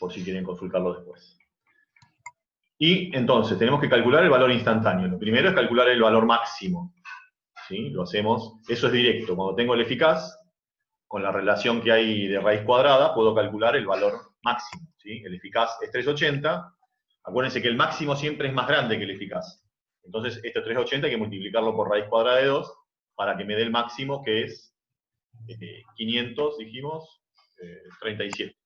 por si quieren consultarlo después. Y entonces, tenemos que calcular el valor instantáneo. Lo primero es calcular el valor máximo. ¿Sí? Lo hacemos, eso es directo. Cuando tengo el eficaz, con la relación que hay de raíz cuadrada, puedo calcular el valor máximo. ¿Sí? El eficaz es 380. Acuérdense que el máximo siempre es más grande que el eficaz. Entonces, este 380 hay que multiplicarlo por raíz cuadrada de 2 para que me dé el máximo, que es 500, dijimos, 37.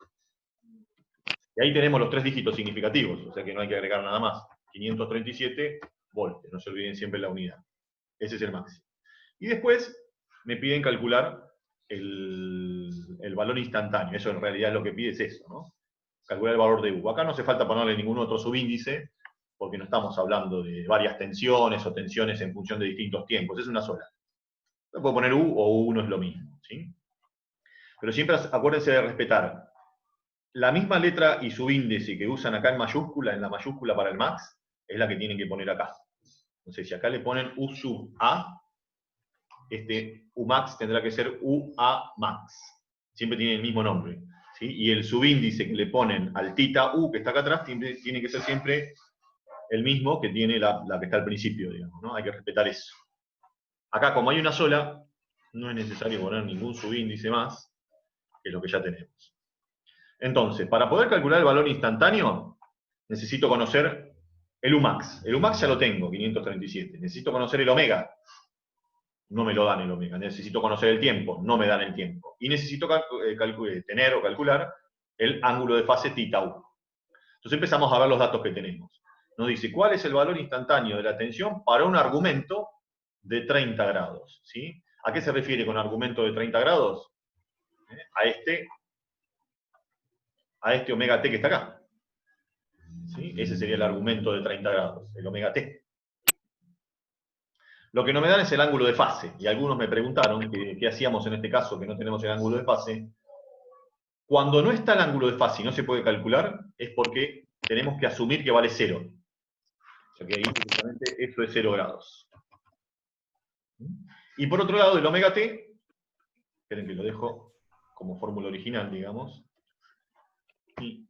Y ahí tenemos los 3 dígitos significativos, o sea que no hay que agregar nada más. 537 voltios, no se olviden siempre la unidad. Ese es el máximo. Y después me piden calcular el valor instantáneo. Eso en realidad lo que pide es eso, ¿no? Calcular el valor de U. Acá no hace falta ponerle ningún otro subíndice, porque no estamos hablando de varias tensiones o tensiones en función de distintos tiempos, es una sola. Se puede poner U o U no es lo mismo, ¿sí? Pero siempre acuérdense de respetar la misma letra y subíndice que usan acá en la mayúscula para el max, es la que tienen que poner acá. Entonces, si acá le ponen U sub A, este Umax tendrá que ser UA max. Siempre tiene el mismo nombre. ¿Sí? Y el subíndice que le ponen al tita U, que está acá atrás, tiene que ser siempre el mismo que tiene la que está al principio, digamos, ¿no? Hay que respetar eso. Acá, como hay una sola, no es necesario poner ningún subíndice más que lo que ya tenemos. Entonces, para poder calcular el valor instantáneo, necesito conocer el Umax. El Umax ya lo tengo, 537. Necesito conocer el omega. No me lo dan el omega. Necesito conocer el tiempo. No me dan el tiempo. Y necesito tener o calcular el ángulo de fase tita U. Entonces empezamos a ver los datos que tenemos. Nos dice, ¿cuál es el valor instantáneo de la tensión para un argumento de 30 grados? ¿Sí? ¿A qué se refiere con argumento de 30 grados? A este omega t que está acá. ¿Sí? Ese sería el argumento de 30 grados, el omega t. Lo que no me dan es el ángulo de fase, y algunos me preguntaron qué hacíamos en este caso que no tenemos el ángulo de fase. Cuando no está el ángulo de fase y no se puede calcular, es porque tenemos que asumir que vale 0. O sea que ahí justamente esto es 0 grados. Y por otro lado, el omega t, esperen que lo dejo como fórmula original, digamos, y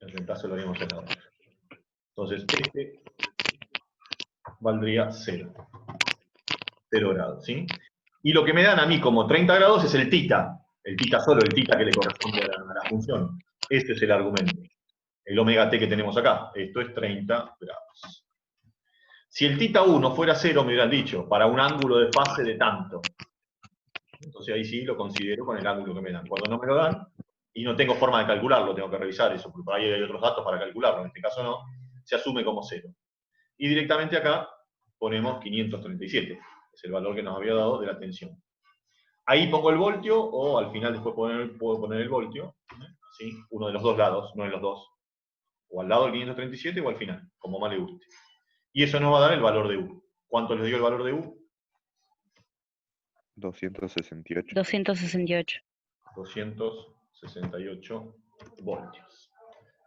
el reemplazo lo haríamos acá. Entonces, este valdría 0. 0 grados, ¿sí? Y lo que me dan a mí como 30 grados es el tita solo, el tita que le corresponde a la función. Este es el argumento. El omega t que tenemos acá. Esto es 30 grados. Si el tita 1 fuera 0, me hubieran dicho, para un ángulo de fase de tanto. Entonces ahí sí lo considero con el ángulo que me dan. Cuando no me lo dan, y no tengo forma de calcularlo, tengo que revisar eso, porque por ahí hay otros datos para calcularlo, en este caso no, se asume como 0. Y directamente acá ponemos 537. Es el valor que nos había dado de la tensión. Ahí pongo el voltio, o al final después puedo poner el voltio, ¿sí? Uno de los dos lados, no en los dos. O al lado del 537 o al final, como más le guste. Y eso nos va a dar el valor de U. ¿Cuánto les dio el valor de U? 268. 268. 268 voltios.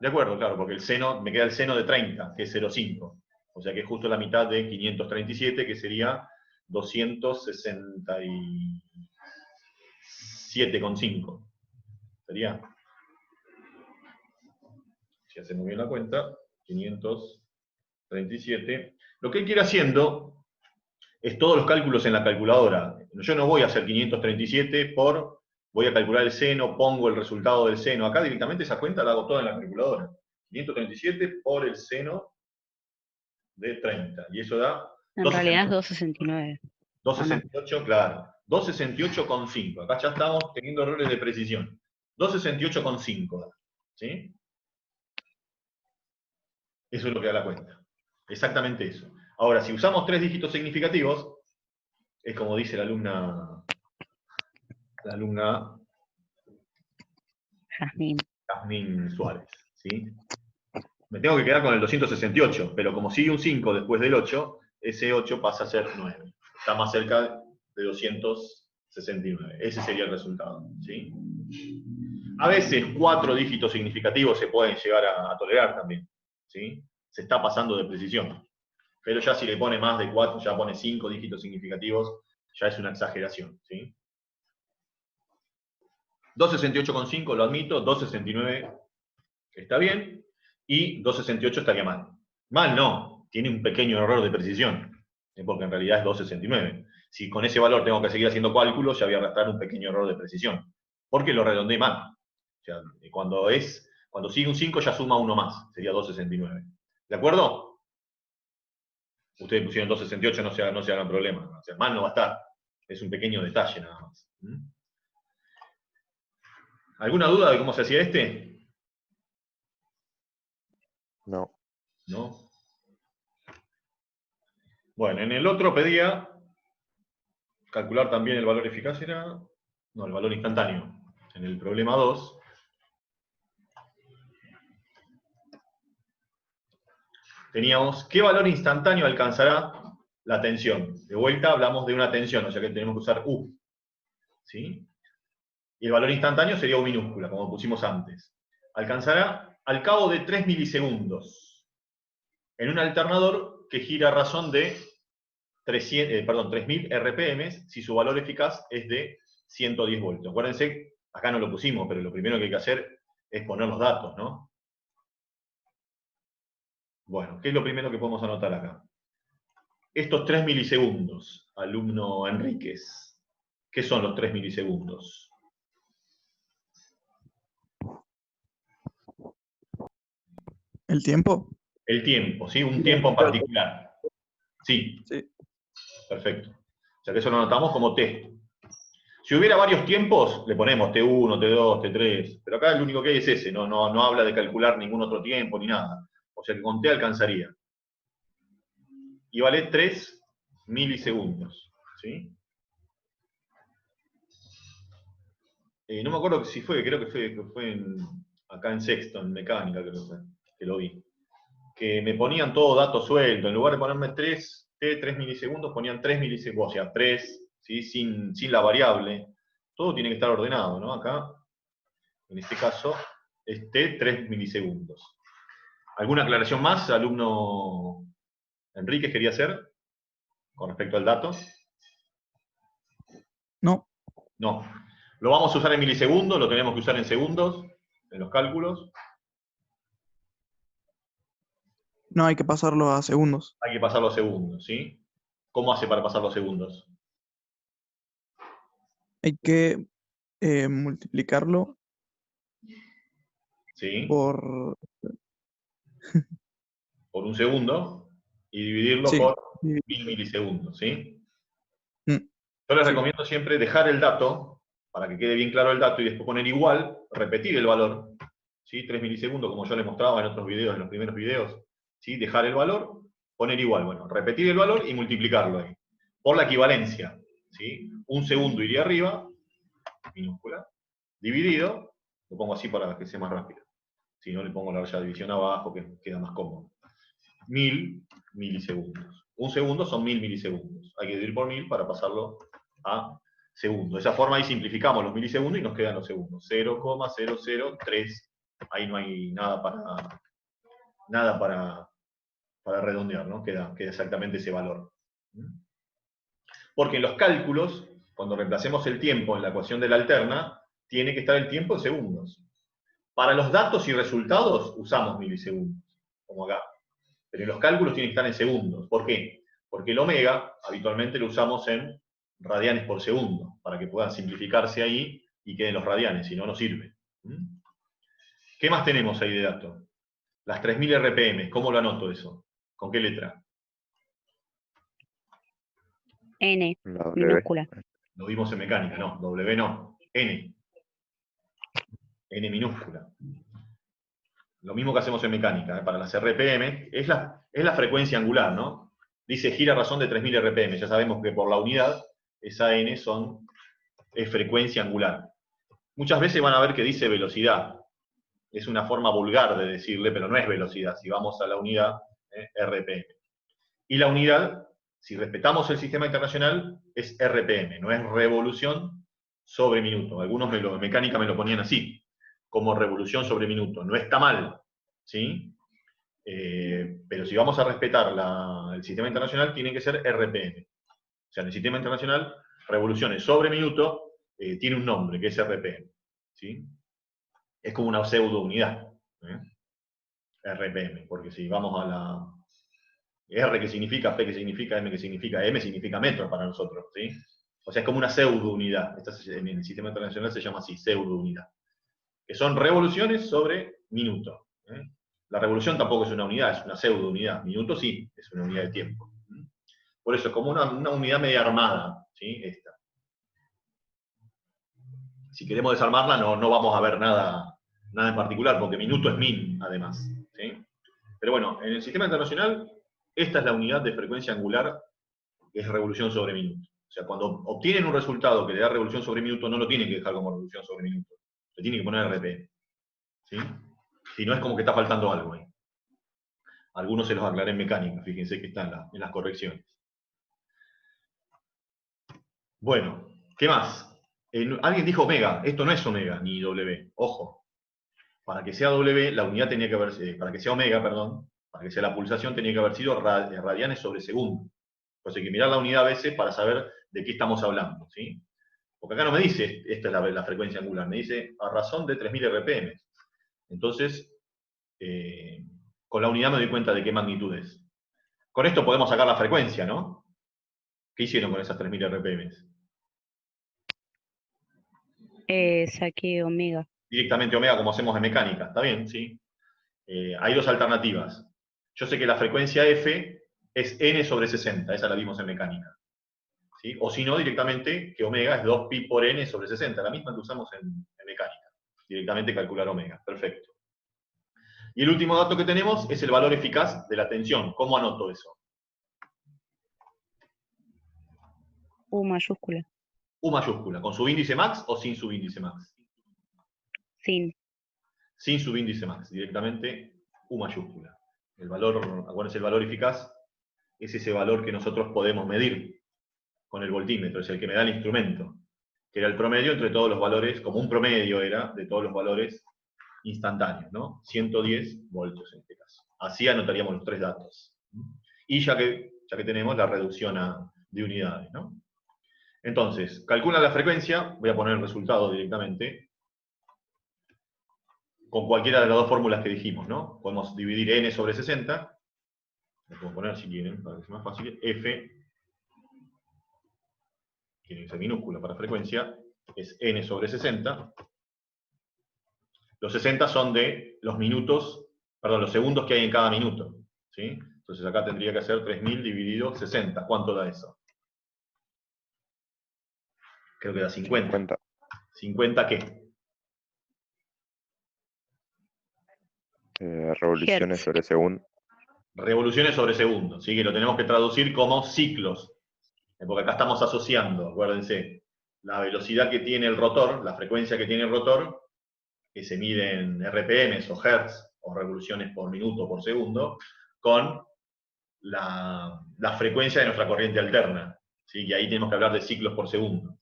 De acuerdo, claro, porque el seno, me queda el seno de 30, que es 0,5. O sea que es justo la mitad de 537, que sería 267,5. Sería, si hacemos bien la cuenta, 537. Lo que hay que ir haciendo es todos los cálculos en la calculadora. Yo no voy a hacer 537 voy a calcular el seno, pongo el resultado del seno. Acá directamente esa cuenta la hago toda en la calculadora. 537 por el seno de 30. Y eso da... En realidad es 269. 268, claro. 268,5. Acá ya estamos teniendo errores de precisión. 268,5. ¿Sí? Eso es lo que da la cuenta. Exactamente eso. Ahora, si usamos 3 dígitos significativos, es como dice la alumna Jazmín Suárez. ¿Sí? Me tengo que quedar con el 268, pero como sigue un 5 después del 8, ese 8 pasa a ser 9. Está más cerca de 269. Ese sería el resultado. ¿Sí? A veces 4 dígitos significativos se pueden llegar a tolerar también. ¿Sí? Se está pasando de precisión. Pero ya si le pone más de 4, ya pone 5 dígitos significativos, ya es una exageración. ¿Sí? 268,5 lo admito, 269 está bien, y 268 estaría mal. Mal no, tiene un pequeño error de precisión, porque en realidad es 269. Si con ese valor tengo que seguir haciendo cálculos, ya voy a arrastrar un pequeño error de precisión, porque lo redondeé mal. O sea, cuando sigue un 5 ya suma uno más, sería 269. ¿De acuerdo? Ustedes pusieron 268, no se hagan problema. O sea, mal no va a estar. Es un pequeño detalle nada más. ¿Alguna duda de cómo se hacía este? No. ¿No? Bueno, en el otro pedía calcular también el valor eficaz, el valor instantáneo. En el problema 2, teníamos qué valor instantáneo alcanzará la tensión. De vuelta hablamos de una tensión, o sea que tenemos que usar U. ¿Sí? Y el valor instantáneo sería U minúscula, como pusimos antes. Alcanzará al cabo de 3 milisegundos en un alternador que gira a razón de 3000 RPM si su valor eficaz es de 110 voltios. Acuérdense, acá no lo pusimos, pero lo primero que hay que hacer es poner los datos, ¿no? Bueno, ¿qué es lo primero que podemos anotar acá? Estos 3 milisegundos, alumno Enríquez, ¿qué son los 3 milisegundos? ¿El tiempo? El tiempo, ¿sí? Un tiempo en particular. Sí, Sí. perfecto. O sea que eso lo anotamos como T. Si hubiera varios tiempos, le ponemos T1, T2, T3, pero acá el único que hay es ese, no habla de calcular ningún otro tiempo ni nada. O sea que con T alcanzaría. Y vale 3 milisegundos. ¿Sí? No me acuerdo si fue, creo que fue acá en sexto, en mecánica, creo que lo vi. Que me ponían todo dato suelto, en lugar de ponerme 3 milisegundos, ponían 3 milisegundos, o sea, 3, ¿sí? sin la variable. Todo tiene que estar ordenado, ¿no? Acá, en este caso, es T 3 milisegundos. ¿Alguna aclaración más, alumno Enríquez, quería hacer con respecto al dato? No. No. Lo vamos a usar en milisegundos, lo tenemos que usar en segundos, en los cálculos. No, hay que pasarlo a segundos. Hay que pasar los segundos, ¿sí? ¿Cómo hace para pasar los segundos? Hay que multiplicarlo ¿Sí? por... Por un segundo y dividirlo Sí. por 1000 milisegundos, ¿sí? Mm, Yo les sí. recomiendo siempre dejar el dato, para que quede bien claro el dato, y después poner igual, repetir el valor, ¿sí? 3 milisegundos, como yo les mostraba en otros videos, en los primeros videos, ¿sí? Dejar el valor, poner igual, bueno, repetir el valor y multiplicarlo ahí, por la equivalencia, ¿sí? Un segundo iría arriba, minúscula, dividido, lo pongo así para que sea más rápido, si no le pongo la raya de división abajo, que queda más cómodo. 1000 milisegundos. Un segundo son 1000 milisegundos. Hay que dividir por 1000 para pasarlo a segundos. De esa forma ahí simplificamos los milisegundos y nos quedan los segundos. 0,003. Ahí no hay nada para redondear, ¿no? Queda exactamente ese valor. Porque en los cálculos, cuando reemplacemos el tiempo en la ecuación de la alterna, tiene que estar el tiempo en segundos. Para los datos y resultados usamos milisegundos, como acá. Pero en los cálculos tiene que estar en segundos. ¿Por qué? Porque el omega habitualmente lo usamos en radianes por segundo, para que puedan simplificarse ahí y queden los radianes, si no, no sirve. ¿Qué más tenemos ahí de datos? Las 3000 RPM, ¿cómo lo anoto eso? ¿Con qué letra? N, La W. minúscula. Lo vimos en mecánica, no, W no, N. N minúscula. Lo mismo que hacemos en mecánica, para las RPM, es la frecuencia angular, ¿no? Dice gira a razón de 3000 RPM, ya sabemos que por la unidad, esa N es frecuencia angular. Muchas veces van a ver que dice velocidad. Es una forma vulgar de decirle, pero no es velocidad, si vamos a la unidad, RPM. Y la unidad, si respetamos el sistema internacional, es RPM, no es revolución sobre minuto. Algunos en mecánica me lo ponían así, como revolución sobre minuto. No está mal, ¿sí? Pero si vamos a respetar el sistema internacional, tiene que ser RPM. O sea, en el sistema internacional, revoluciones sobre minuto tiene un nombre, que es RPM. ¿Sí? Es como una pseudo unidad. RPM, porque si vamos a la R que significa, P que significa, M que significa, M significa metro para nosotros, ¿sí? O sea, es como una pseudo unidad. En el sistema internacional se llama así, pseudo unidad. Que son revoluciones sobre minuto. La revolución tampoco es una unidad, es una pseudo unidad. Minuto sí, es una unidad de tiempo. Por eso es como una unidad media armada, ¿sí? Esta. Si queremos desarmarla no vamos a ver nada en particular, porque minuto es min, además. ¿Sí? Pero bueno, en el sistema internacional, esta es la unidad de frecuencia angular, que es revolución sobre minuto. O sea, cuando obtienen un resultado que le da revolución sobre minuto, no lo tienen que dejar como revolución sobre minuto. Le tienen que poner RPM. ¿Sí? Si no, es como que está faltando algo ahí. Algunos se los aclaré en mecánica, fíjense que está en las correcciones. Bueno, ¿qué más? Alguien dijo omega, esto no es omega ni W, ojo. Para que sea W, la unidad tenía que haber, para que sea omega, perdón, para que sea la pulsación tenía que haber sido radianes sobre segundo. Entonces hay que mirar la unidad a veces para saber de qué estamos hablando, ¿sí? Porque acá no me dice, esta es la frecuencia angular, me dice a razón de 3000 RPM. Entonces, con la unidad me doy cuenta de qué magnitud es. Con esto podemos sacar la frecuencia, ¿no? ¿Qué hicieron con esas 3000 RPM? Saqué omega. Directamente omega como hacemos en mecánica, ¿está bien? Sí. Hay dos alternativas. Yo sé que la frecuencia F es n sobre 60, esa la vimos en mecánica. ¿Sí? O si no, directamente que omega es 2pi por n sobre 60, la misma que usamos en mecánica. Directamente calcular omega, perfecto. Y el último dato que tenemos es el valor eficaz de la tensión. ¿Cómo anoto eso? U mayúscula. U mayúscula, ¿con subíndice max o sin subíndice max? Sin. Sin subíndice max, directamente U mayúscula. El valor, acuérdense, el valor eficaz es ese valor que nosotros podemos medir con el voltímetro, es el que me da el instrumento, que era el promedio entre todos los valores, como un promedio era de todos los valores instantáneos, ¿no? 110 voltios en este caso. Así anotaríamos los tres datos. Y ya que tenemos la reducción de unidades, ¿no? Entonces, calcula la frecuencia, voy a poner el resultado directamente, con cualquiera de las dos fórmulas que dijimos, ¿no? Podemos dividir n sobre 60, lo puedo poner si quieren, para que sea más fácil, f, tiene que ser minúscula para frecuencia, es n sobre 60. Los 60 son de los minutos, perdón, los segundos que hay en cada minuto, ¿sí? Entonces acá tendría que ser 3000 dividido 60. ¿Cuánto da eso? Creo que da 50. ¿50 qué? Revoluciones Hertz. sobre segundo. Revoluciones sobre segundo, ¿sí? Que lo tenemos que traducir como ciclos. Porque acá estamos asociando, acuérdense, la velocidad que tiene el rotor, la frecuencia que tiene el rotor, que se mide en RPM o Hertz, o revoluciones por minuto o por segundo, con la frecuencia de nuestra corriente alterna. ¿Sí? Y ahí tenemos que hablar de ciclos por segundo.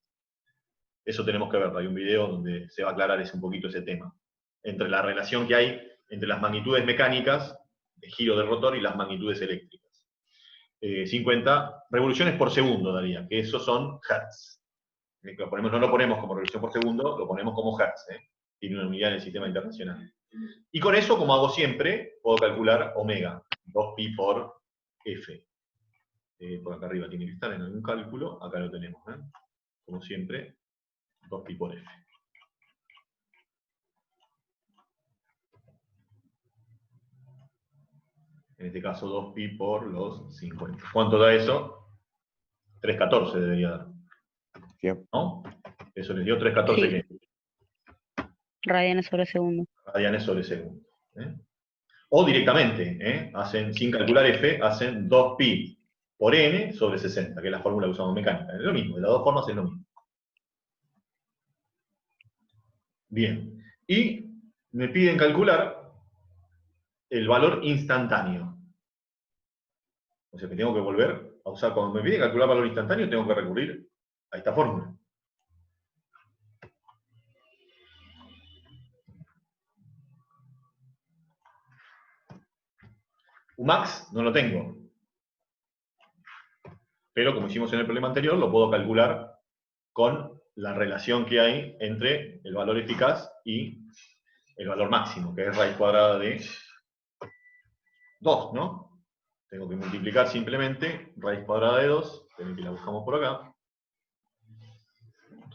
Eso tenemos que verlo. Hay un video donde se va a aclarar un poquito ese tema. Entre la relación que hay entre las magnitudes mecánicas de giro del rotor y las magnitudes eléctricas. 50 revoluciones por segundo daría, que esos son hertz. No lo ponemos como revolución por segundo, lo ponemos como hertz. Tiene una unidad en el sistema internacional. Y con eso, como hago siempre, puedo calcular omega, 2pi por f. Por acá arriba tiene que estar en algún cálculo, acá lo tenemos. Como siempre, 2pi por f. En este caso 2pi por los 50. ¿Cuánto da eso? 314 debería dar. Bien. ¿No? Eso les dio 314 Sí. ¿qué? Radianes sobre segundo. Radianes sobre segundo. O directamente, hacen, sin calcular f, hacen 2pi por n sobre 60, que es la fórmula que usamos en mecánica. Es lo mismo, de las dos formas es lo mismo. Bien. Y me piden calcular el valor instantáneo. O sea que tengo que volver a usar, cuando me piden calcular valor instantáneo, tengo que recurrir a esta fórmula. Umax no lo tengo. Pero como hicimos en el problema anterior, lo puedo calcular con la relación que hay entre el valor eficaz y el valor máximo, que es raíz cuadrada de 2, ¿no? Tengo que multiplicar simplemente raíz cuadrada de 2, que la buscamos por acá.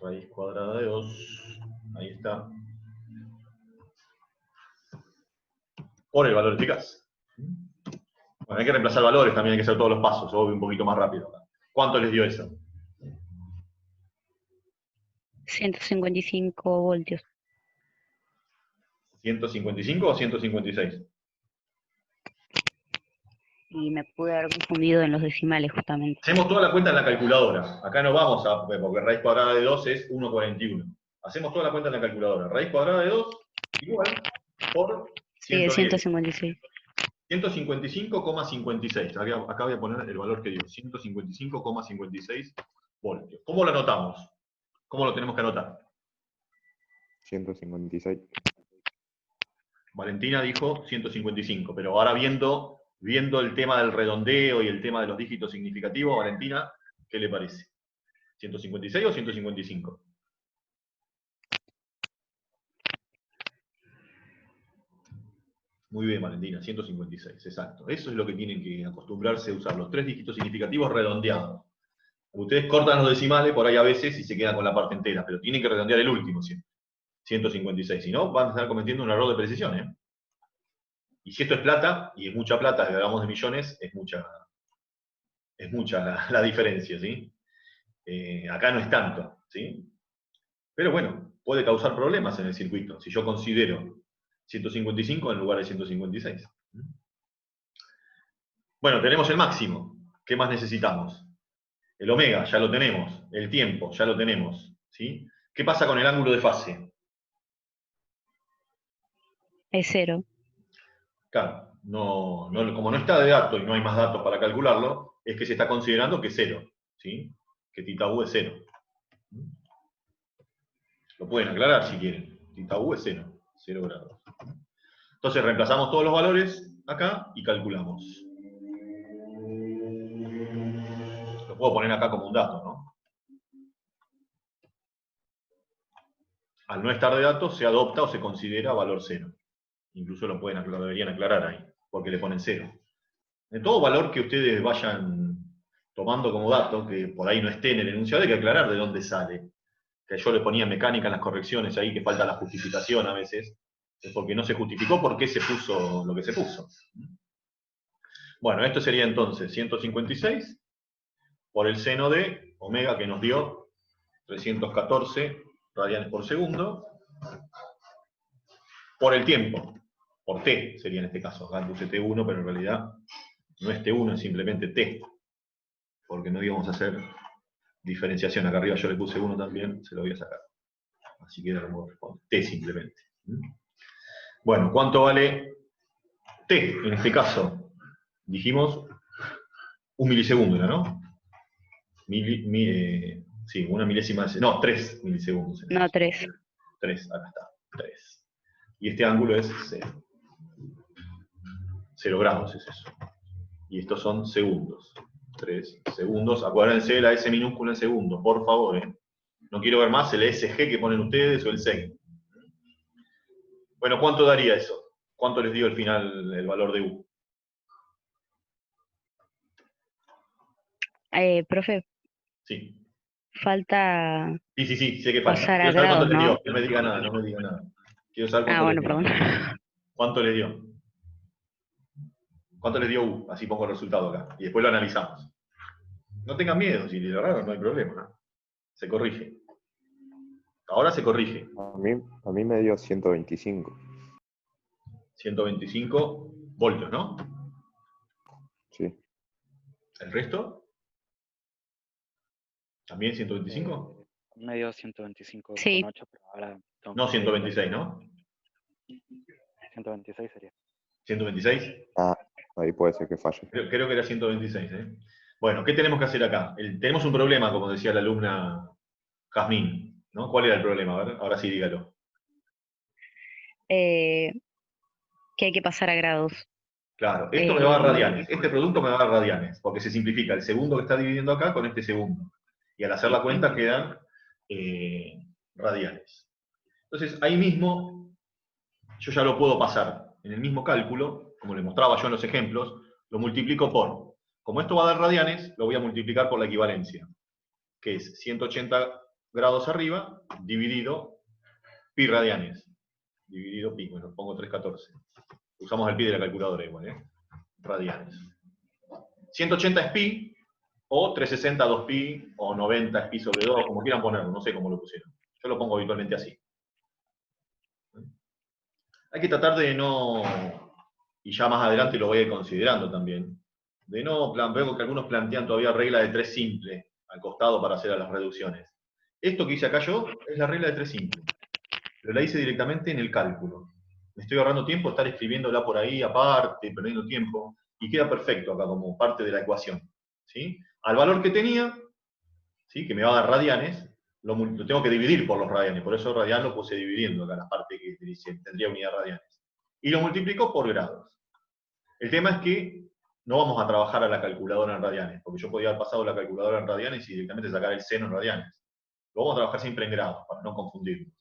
Raíz cuadrada de 2, ahí está, por el valor eficaz. Bueno, hay que reemplazar valores, también hay que hacer todos los pasos, yo voy un poquito más rápido acá. ¿Cuánto les dio eso? 155 voltios. ¿155 o 156? Y me pude haber confundido en los decimales justamente. Hacemos toda la cuenta en la calculadora. Acá no vamos a, porque raíz cuadrada de 2 es 1,41. Hacemos toda la cuenta en la calculadora. Raíz cuadrada de 2 igual por Sí, de 110. 156. 155,56. Acá voy a poner el valor que dio. 155,56 voltios. ¿Cómo lo anotamos? ¿Cómo lo tenemos que anotar? 156. Valentina dijo 155, pero ahora viendo el tema del redondeo y el tema de los dígitos significativos, Valentina, ¿qué le parece? ¿156 o 155? Muy bien, Valentina, 156, exacto. Eso es lo que tienen que acostumbrarse a usar, los tres dígitos significativos redondeados. Ustedes cortan los decimales por ahí a veces y se quedan con la parte entera, pero tienen que redondear el último siempre. 156, si no, van a estar cometiendo un error de precisión, ¿eh? Y si esto es plata, y es mucha plata, si hablamos de millones, es mucha la diferencia, ¿sí? Acá no es tanto, ¿sí? Pero bueno, puede causar problemas en el circuito, si yo considero 155 en lugar de 156. Bueno, tenemos el máximo. ¿Qué más necesitamos? El omega, ya lo tenemos. El tiempo, ya lo tenemos, ¿sí? ¿Qué pasa con el ángulo de fase? Es 0. Claro, como no está de dato y no hay más datos para calcularlo, es que se está considerando que es 0, ¿sí? Que tita u es 0. Lo pueden aclarar si quieren. Tita u es 0, 0 grados. Entonces reemplazamos todos los valores acá y calculamos. Lo puedo poner acá como un dato, ¿no? Al no estar de datos, se adopta o se considera valor 0. Incluso lo deberían aclarar ahí, porque le ponen 0. De todo valor que ustedes vayan tomando como dato, que por ahí no esté en el enunciado, hay que aclarar de dónde sale. Que yo le ponía mecánica en las correcciones ahí, que falta la justificación a veces, es porque no se justificó por qué se puso lo que se puso. Bueno, esto sería entonces 156 por el seno de omega que nos dio 314 radianes por segundo, por el tiempo, por t sería en este caso. Acá puse t1, pero en realidad no es t1, es simplemente t, porque no íbamos a hacer diferenciación. Acá arriba yo le puse 1 también, se lo voy a sacar. Así que era como responde, t simplemente. Bueno, ¿cuánto vale t en este caso? Dijimos 1 milisegundo, ¿era, no? Sí, una milésima de... No, 3 milisegundos. No, 3. 3, acá está, 3. Y este ángulo es 0. 0 grados es eso. Y estos son segundos. 3 segundos. Acuérdense de la S minúscula en segundo, por favor. No quiero ver más el SG que ponen ustedes o el SEG. Bueno, ¿cuánto daría eso? ¿Cuánto les dio al final el valor de U? Profe, Sí. falta Sí, sé que falta. pasar a Quiero saber cuánto grados, les dio. ¿no? No me diga nada, no me diga nada. Quiero saber cuánto Bueno, les dio. perdón. ¿Cuánto les dio? ¿Cuánto les dio U? Así pongo el resultado acá. Y después lo analizamos. No tengan miedo, si le erraron no hay problema. Se corrige. Ahora se corrige. A mí me dio 125. 125 voltios, ¿no? Sí. ¿El resto? ¿También 125? Me dio 125,8, Sí. pero ahora... No 126, ¿no? 126 sería. ¿126? Ah, ahí puede ser que falle. Creo que era 126, ¿eh? Bueno, ¿qué tenemos que hacer acá? Tenemos un problema, como decía la alumna Jazmín, ¿no? ¿Cuál era el problema? A ver, ahora sí dígalo. Que hay que pasar a grados. Claro, esto me va a dar radianes. Este producto me va a dar radianes, porque se simplifica el segundo que está dividiendo acá con este segundo. Y al hacer la cuenta quedan radianes. Entonces, ahí mismo yo ya lo puedo pasar en el mismo cálculo, como le mostraba yo en los ejemplos, lo multiplico por, como esto va a dar radianes, lo voy a multiplicar por la equivalencia, que es 180 grados arriba, dividido pi radianes, dividido pi, bueno, pongo 314. Usamos el pi de la calculadora igual, radianes. 180 es pi, o 360 2pi, o 90 es pi sobre 2, como quieran ponerlo, no sé cómo lo pusieron. Yo lo pongo habitualmente así. Hay que tratar de no, y ya más adelante lo voy a ir considerando también, de no, veo que algunos plantean todavía regla de 3 simple al costado para hacer las reducciones. Esto que hice acá yo es la regla de 3 simple, pero la hice directamente en el cálculo. Me estoy ahorrando tiempo estar escribiéndola por ahí aparte, perdiendo tiempo, y queda perfecto acá como parte de la ecuación. ¿Sí? Al valor que tenía, ¿sí? Que me va a dar radianes, lo tengo que dividir por los radianes, por eso radian lo puse dividiendo acá, la parte que tendría unidad radianes. Y lo multiplico por grados. El tema es que no vamos a trabajar a la calculadora en radianes, porque yo podía haber pasado la calculadora en radianes y directamente sacar el seno en radianes. Lo vamos a trabajar siempre en grados, para no confundirnos.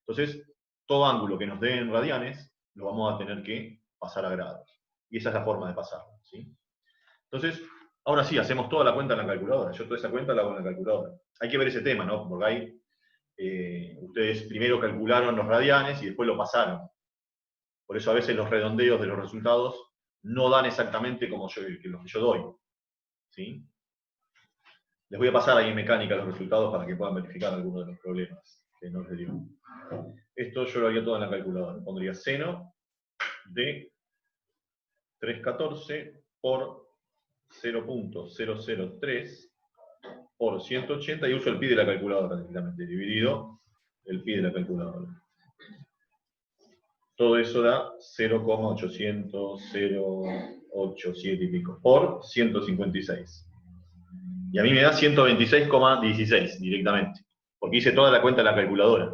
Entonces, todo ángulo que nos dé en radianes, lo vamos a tener que pasar a grados. Y esa es la forma de pasarlo, ¿sí? Entonces, ahora sí, hacemos toda la cuenta en la calculadora. Yo toda esa cuenta la hago en la calculadora. Hay que ver ese tema, ¿no? Porque ahí ustedes primero calcularon los radianes y después lo pasaron. Por eso a veces los redondeos de los resultados no dan exactamente como los que yo doy. ¿Sí? Les voy a pasar ahí en mecánica los resultados para que puedan verificar algunos de los problemas que no les dio. Esto yo lo haría todo en la calculadora. Pondría seno de 314 por 0.003 por 180 y uso el pi de la calculadora directamente, dividido el pi de la calculadora. Todo eso da 0,800,087 y pico por 156. Y a mí me da 126,16 directamente, porque hice toda la cuenta en la calculadora.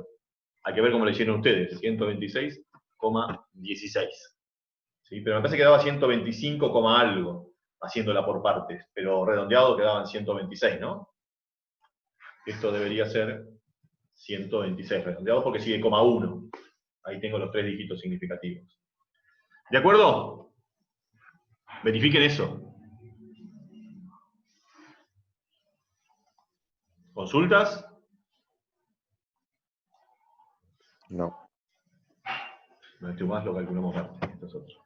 Hay que ver cómo lo hicieron ustedes, 126,16. ¿Sí? Pero me parece que daba 125, algo, haciéndola por partes, pero redondeado quedaban 126, ¿no? Esto debería ser 126 redondeado porque sigue coma 1. Ahí tengo los 3 dígitos significativos. ¿De acuerdo? Verifiquen eso. ¿Consultas? No. Esto más lo calculamos aparte, esto es otro.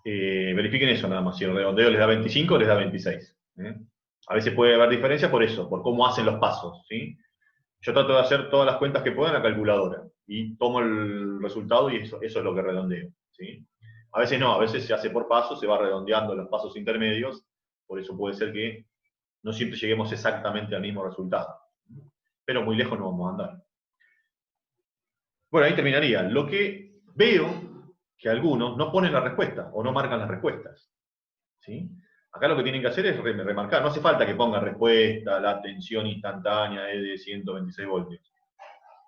Verifiquen eso nada más. Si el redondeo les da 25, les da 26. A veces puede haber diferencia por eso, por cómo hacen los pasos. ¿Sí? Yo trato de hacer todas las cuentas que pueda en la calculadora y tomo el resultado y eso es lo que redondeo. ¿Sí? A veces no, a veces se hace por pasos, se va redondeando los pasos intermedios, por eso puede ser que no siempre lleguemos exactamente al mismo resultado. Pero muy lejos no vamos a andar. Bueno, ahí terminaría. Lo que veo que algunos no ponen la respuesta o no marcan las respuestas. ¿Sí? Acá lo que tienen que hacer es remarcar. No hace falta que pongan respuesta, la tensión instantánea es de 126 voltios.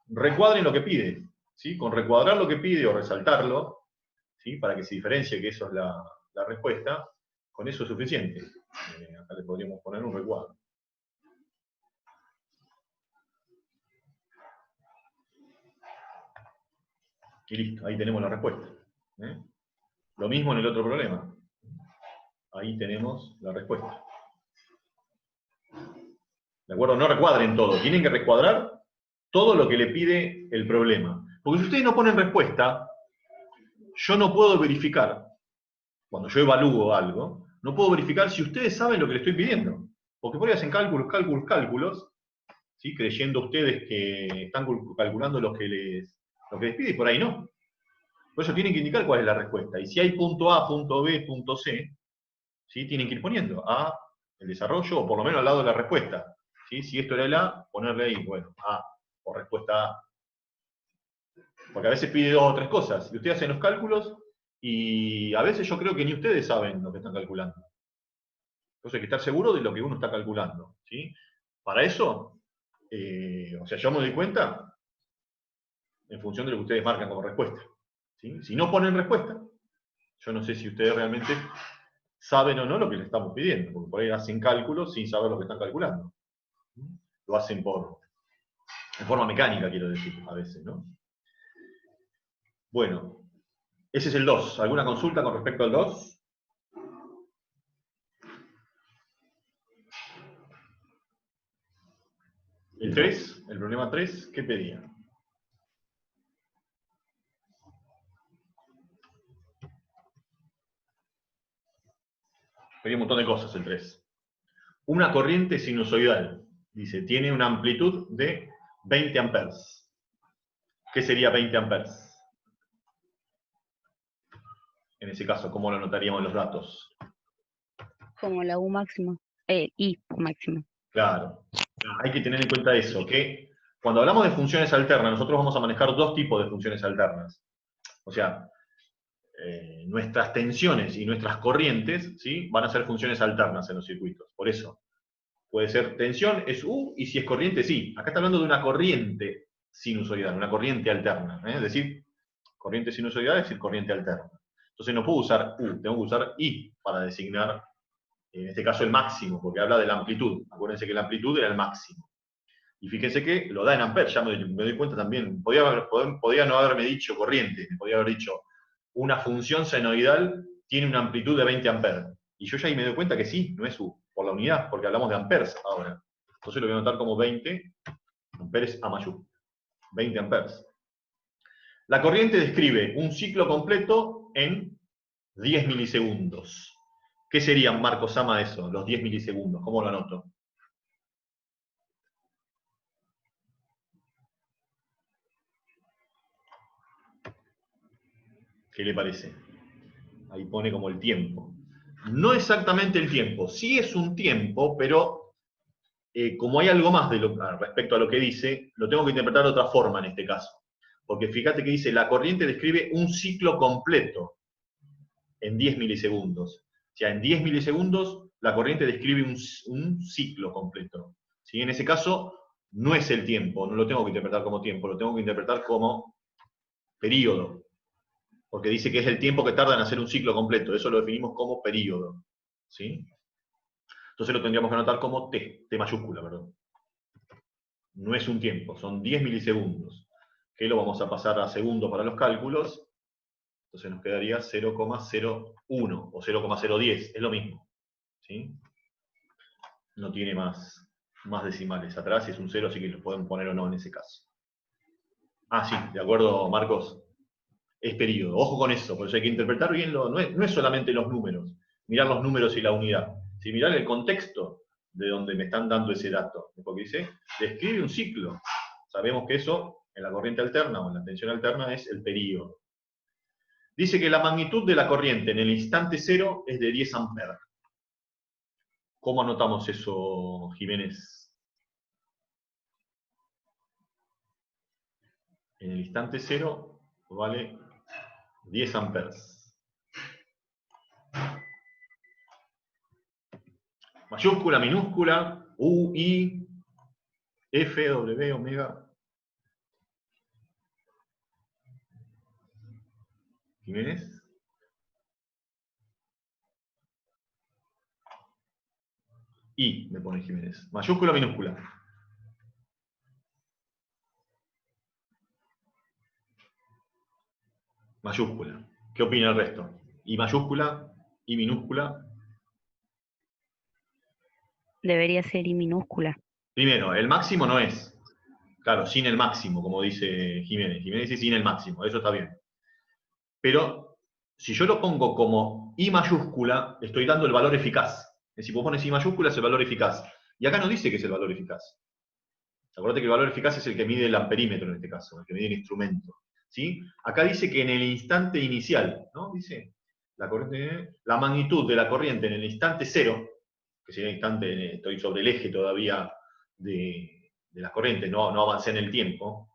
Recuadren lo que pide. ¿Sí? Con recuadrar lo que pide o resaltarlo, ¿sí? Para que se diferencie que eso es la respuesta, con eso es suficiente. Acá le podríamos poner un recuadro. Y listo, ahí tenemos la respuesta. Lo mismo en el otro problema. Ahí tenemos la respuesta. ¿De acuerdo? No recuadren todo. Tienen que recuadrar todo lo que le pide el problema. Porque si ustedes no ponen respuesta, yo no puedo verificar, cuando yo evalúo algo, no puedo verificar si ustedes saben lo que le estoy pidiendo. Porque por ahí hacen cálculos, ¿sí? Creyendo ustedes que están calculando lo que les pide y por ahí no. Por eso tienen que indicar cuál es la respuesta. Y si hay punto A, punto B, punto C, ¿sí? Tienen que ir poniendo A, el desarrollo, o por lo menos al lado de la respuesta. ¿Sí? Si esto era el A, ponerle ahí, bueno, A, o respuesta A. Porque a veces pide 2 o 3 cosas. Y ustedes hacen los cálculos, y a veces yo creo que ni ustedes saben lo que están calculando. Entonces hay que estar seguro de lo que uno está calculando. ¿Sí? Para eso, o sea, yo me doy cuenta en función de lo que ustedes marcan como respuesta. ¿Sí? Si no ponen respuesta, yo no sé si ustedes realmente saben o no lo que les estamos pidiendo, porque por ahí hacen cálculos sin saber lo que están calculando. Lo hacen en forma mecánica, quiero decir, a veces, ¿no? Bueno, ese es el 2. ¿Alguna consulta con respecto al 2? El 3, el problema 3, ¿qué pedía? Pedía un montón de cosas el 3. Una corriente sinusoidal, dice, tiene una amplitud de 20 amperes. ¿Qué sería 20 amperes? En ese caso, ¿cómo lo anotaríamos en los datos? Como la U máxima. I máxima. Claro. Hay que tener en cuenta eso, que cuando hablamos de funciones alternas, nosotros vamos a manejar dos tipos de funciones alternas. O sea, nuestras tensiones y nuestras corrientes, ¿sí?, van a ser funciones alternas en los circuitos. Por eso, puede ser tensión, es U, y si es corriente, sí. Acá está hablando de una corriente sinusoidal, una corriente alterna. Es decir, corriente sinusoidal es decir corriente alterna. Entonces no puedo usar U, tengo que usar I para designar, en este caso, el máximo, porque habla de la amplitud. Acuérdense que la amplitud era el máximo. Y fíjense que lo da en amperes, ya me doy cuenta también. Podía no haberme dicho corriente, me podía haber dicho una función senoidal tiene una amplitud de 20 amperes. Y yo ya ahí me doy cuenta que sí, no es U, por la unidad, porque hablamos de amperes ahora. Entonces lo voy a anotar como 20 amperes A mayúscula. 20 amperes. La corriente describe un ciclo completo en 10 milisegundos. ¿Qué serían, Marcos Ama, eso, los 10 milisegundos? ¿Cómo lo anoto? ¿Qué le parece? Ahí pone como el tiempo. No exactamente el tiempo, sí es un tiempo, pero como hay algo más respecto a lo que dice, lo tengo que interpretar de otra forma en este caso. Porque fíjate que dice, la corriente describe un ciclo completo en 10 milisegundos. O sea, en 10 milisegundos la corriente describe un ciclo completo. ¿Sí? En ese caso, no es el tiempo, no lo tengo que interpretar como tiempo, lo tengo que interpretar como periodo. Porque dice que es el tiempo que tarda en hacer un ciclo completo. Eso lo definimos como periodo. ¿Sí? Entonces lo tendríamos que anotar como T mayúscula, perdón. No es un tiempo, son 10 milisegundos. Que lo vamos a pasar a segundos para los cálculos. Entonces nos quedaría 0,01 o 0,010, es lo mismo. ¿Sí? No tiene más decimales atrás, es un 0, así que lo pueden poner o no en ese caso. Ah, sí, de acuerdo, Marcos. Es periodo. Ojo con eso, por eso hay que interpretar bien, no es solamente los números, mirar los números y la unidad, sino mirar el contexto de donde me están dando ese dato. Porque dice, describe un ciclo. Sabemos que eso, en la corriente alterna o en la tensión alterna, es el periodo. Dice que la magnitud de la corriente en el instante cero es de 10 amperes. ¿Cómo anotamos eso, Jiménez? En el instante cero vale 10 amperes. Mayúscula, minúscula, U, I, F, W, omega. ¿Jiménez? I, me pone Jiménez. Mayúscula, minúscula. Mayúscula. ¿Qué opina el resto? I mayúscula, I minúscula. Debería ser I minúscula. Primero, el máximo no es. Claro, sin el máximo, como dice Jiménez. Jiménez dice sin el máximo, eso está bien. Pero, si yo lo pongo como I mayúscula, estoy dando el valor eficaz. Si vos pones I mayúscula es el valor eficaz. Y acá no dice que es el valor eficaz. Acuérdate que el valor eficaz es el que mide el amperímetro en este caso, el que mide el instrumento. ¿Sí? Acá dice que en el instante inicial, ¿no? Dice la magnitud de la corriente en el instante cero, que sería el instante, estoy sobre el eje todavía de la corriente, no avancé en el tiempo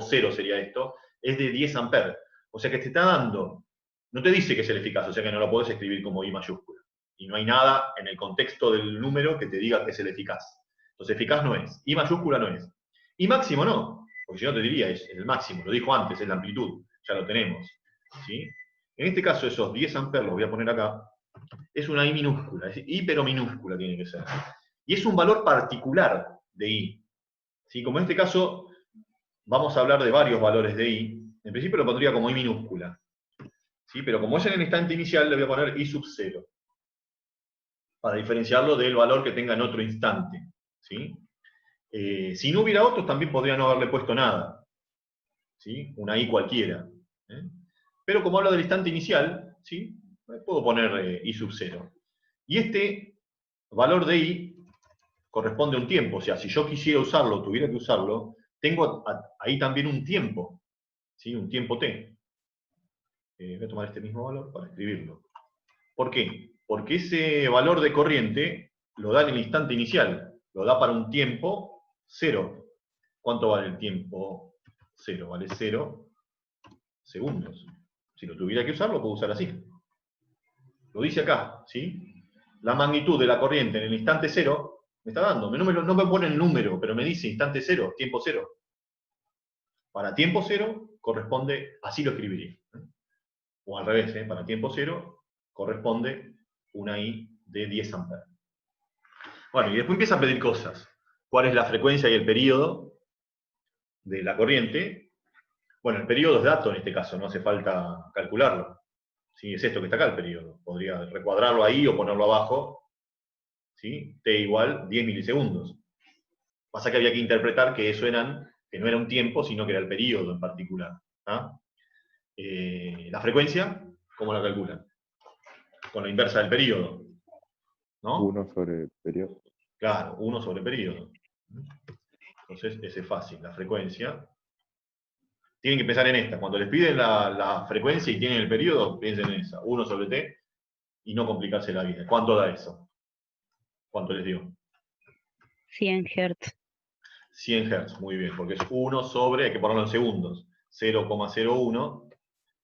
cero sería esto, es de 10 amperes. O sea que te está dando, no te dice que es el eficaz, o sea que no lo podés escribir como I mayúscula. Y no hay nada en el contexto del número que te diga que es el eficaz. Entonces eficaz no es, I mayúscula no es. I máximo no, porque si no te diría es el máximo, lo dijo antes, es la amplitud, ya lo tenemos. ¿Sí? En este caso esos 10 amperes, los voy a poner acá, es una I minúscula, es I pero minúscula tiene que ser. Y es un valor particular de I. ¿Sí? Como en este caso vamos a hablar de varios valores de I, En principio lo pondría como I minúscula. ¿Sí? Pero como es en el instante inicial, le voy a poner I sub 0. Para diferenciarlo del valor que tenga en otro instante. ¿Sí? Si no hubiera otros, también podría no haberle puesto nada. ¿Sí? Una I cualquiera. Pero como hablo del instante inicial, ¿sí? Puedo poner I sub 0. Y este valor de I corresponde a un tiempo. O sea, si yo quisiera usarlo, tuviera que usarlo, tengo ahí también un tiempo. ¿Sí? Un tiempo t. Voy a tomar este mismo valor para escribirlo. ¿Por qué? Porque ese valor de corriente lo da en el instante inicial. Lo da para un tiempo 0. ¿Cuánto vale el tiempo 0? Vale 0 segundos. Si lo tuviera que usar, lo puedo usar así. Lo dice acá, ¿sí? La magnitud de la corriente en el instante 0 me está dando. No me pone el número, pero me dice instante 0, tiempo 0. Para tiempo 0 corresponde, así lo escribiría. O al revés, para tiempo 0 corresponde una I de 10 amperes. Bueno, y después empieza a pedir cosas. ¿Cuál es la frecuencia y el periodo de la corriente? Bueno, el periodo es dato en este caso, no hace falta calcularlo. ¿Sí? Es esto que está acá el periodo. Podría recuadrarlo ahí o ponerlo abajo. ¿Sí? T igual 10 milisegundos. Pasa que había que interpretar que eso que no era un tiempo, sino que era el periodo en particular. La frecuencia, ¿cómo la calculan? Con la inversa del periodo. ¿No? 1 sobre periodo. Claro, 1 sobre periodo. Entonces, ese es fácil. La frecuencia. Tienen que pensar en esta. Cuando les piden la frecuencia y tienen el periodo, piensen en esa. 1 sobre t y no complicarse la vida. ¿Cuánto da eso? ¿Cuánto les dio? 100 Hz. 100 Hz, muy bien, porque es 1 sobre, hay que ponerlo en segundos, 0,01,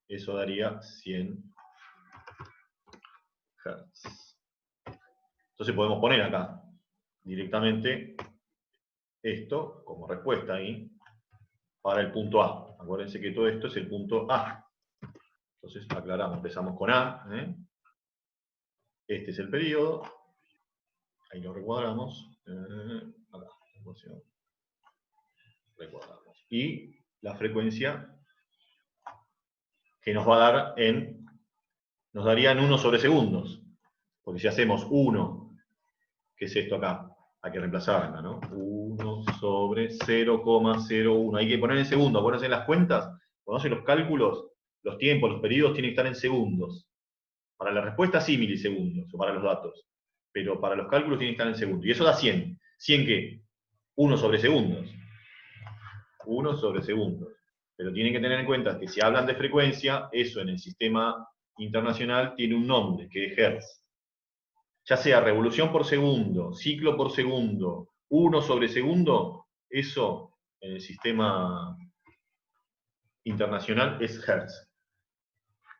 eso daría 100 Hz. Entonces podemos poner acá directamente esto como respuesta ahí para el punto A. Acuérdense que todo esto es el punto A. Entonces aclaramos, empezamos con A. Este es el periodo. Ahí lo recuadramos. Acá, recuadramos. Y la frecuencia que nos va a dar nos daría en 1 sobre segundos. Porque si hacemos 1, que es esto acá, hay que reemplazarla, ¿no? 1 sobre 0,01. Hay que poner en segundos. Acuérdense en las cuentas, cuando hacen los cálculos, los tiempos, los periodos tienen que estar en segundos. Para la respuesta sí milisegundos, o para los datos. Pero para los cálculos tienen que estar en segundos. Y eso da 100. ¿100 qué? 1 sobre segundos. 1 sobre segundos. Pero tienen que tener en cuenta que si hablan de frecuencia, eso en el sistema internacional tiene un nombre, que es Hertz. Ya sea revolución por segundo, ciclo por segundo, 1 sobre segundo, eso en el sistema internacional es Hertz.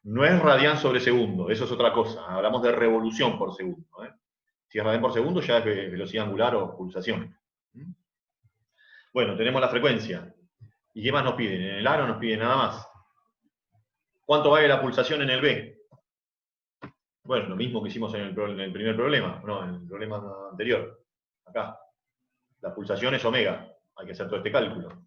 No es radián sobre segundo, eso es otra cosa. Hablamos de revolución por segundo. Si es radián por segundo, ya es velocidad angular o pulsación. Bueno, tenemos la frecuencia. ¿Y qué más nos piden? En el A no nos piden nada más. ¿Cuánto vale la pulsación en el B? Bueno, lo mismo que hicimos en el primer problema, no, en el problema anterior. Acá. La pulsación es omega. Hay que hacer todo este cálculo.